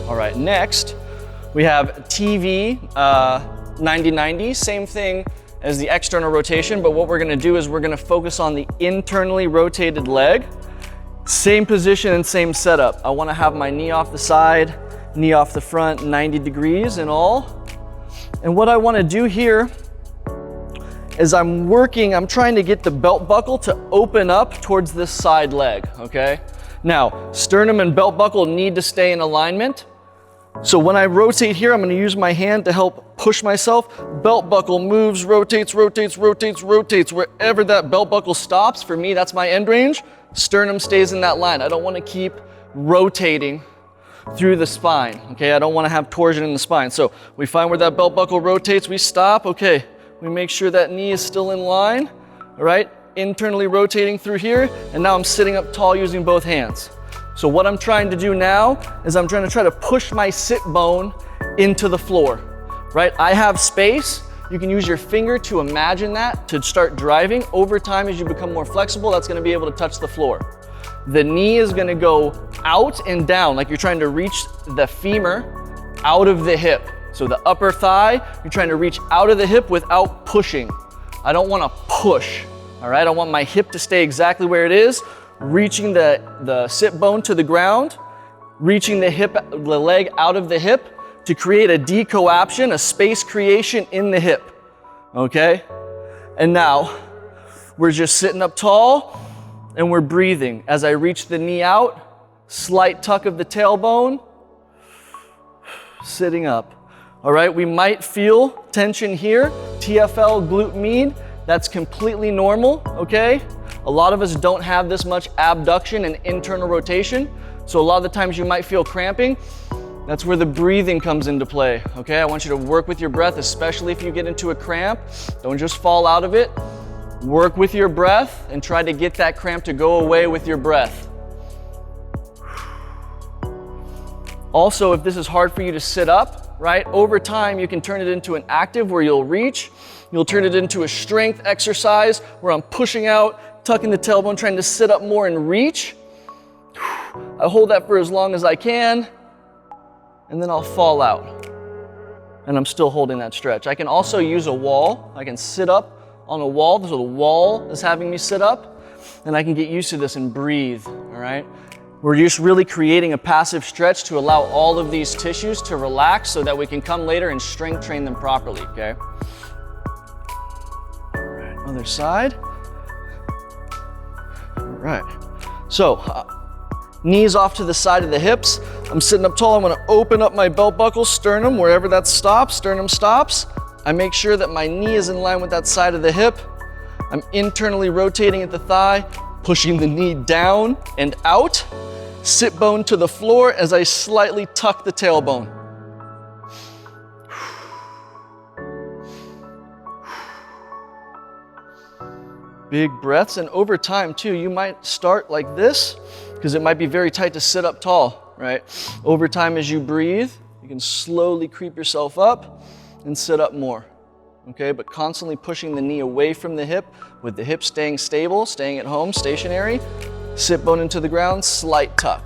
All right, next we have TV 90-90, same thing as the external rotation, but what we're gonna do is we're gonna focus on the internally rotated leg. Same position and same setup. I wanna have my knee off the side, knee off the front, 90 degrees in all. And what I wanna do here is I'm trying to get the belt buckle to open up towards this side leg, okay? Now, sternum and belt buckle need to stay in alignment. So when I rotate here, I'm gonna use my hand to help push myself. Belt buckle moves, rotates, rotates, rotates, rotates. Wherever that belt buckle stops, for me, that's my end range. Sternum stays in that line. I don't wanna keep rotating through the spine, okay? I don't wanna have torsion in the spine. So we find where that belt buckle rotates, we stop, okay. We make sure that knee is still in line, all right? Internally rotating through here, and now I'm sitting up tall using both hands. So what I'm trying to do now is I'm trying to push my sit bone into the floor, right? I have space. You can use your finger to imagine that, to start driving. Over time, as you become more flexible, that's gonna be able to touch the floor. The knee is gonna go out and down, like you're trying to reach the femur out of the hip. So the upper thigh, you're trying to reach out of the hip without pushing. I don't wanna push, all right? I want my hip to stay exactly where it is, reaching the sit bone to the ground, reaching the leg out of the hip to create a decoaption, a space creation in the hip, okay? And now, we're just sitting up tall and we're breathing. As I reach the knee out, slight tuck of the tailbone, sitting up. All right, we might feel tension here, TFL, glute med, that's completely normal, okay? A lot of us don't have this much abduction and internal rotation, so a lot of the times you might feel cramping. That's where the breathing comes into play, okay? I want you to work with your breath, especially if you get into a cramp. Don't just fall out of it. Work with your breath and try to get that cramp to go away with your breath. Also, if this is hard for you to sit up, right? Over time, you can turn it into an active where you'll reach. You'll turn it into a strength exercise where I'm pushing out, tucking the tailbone, trying to sit up more and reach. I hold that for as long as I can, and then I'll fall out. And I'm still holding that stretch. I can also use a wall. I can sit up on a wall, so the wall is having me sit up, and I can get used to this and breathe, all right? We're just really creating a passive stretch to allow all of these tissues to relax so that we can come later and strength train them properly, okay? All right, other side. All right, so knees off to the side of the hips. I'm sitting up tall. I'm gonna open up my belt buckle, sternum, wherever that stops, sternum stops. I make sure that my knee is in line with that side of the hip. I'm internally rotating at the thigh, pushing the knee down and out. Sit bone to the floor as I slightly tuck the tailbone. Big breaths, and over time too, you might start like this because it might be very tight to sit up tall, right? Over time as you breathe, you can slowly creep yourself up and sit up more, okay? But constantly pushing the knee away from the hip with the hip staying stable, staying at home, stationary. Sit bone into the ground, slight tuck.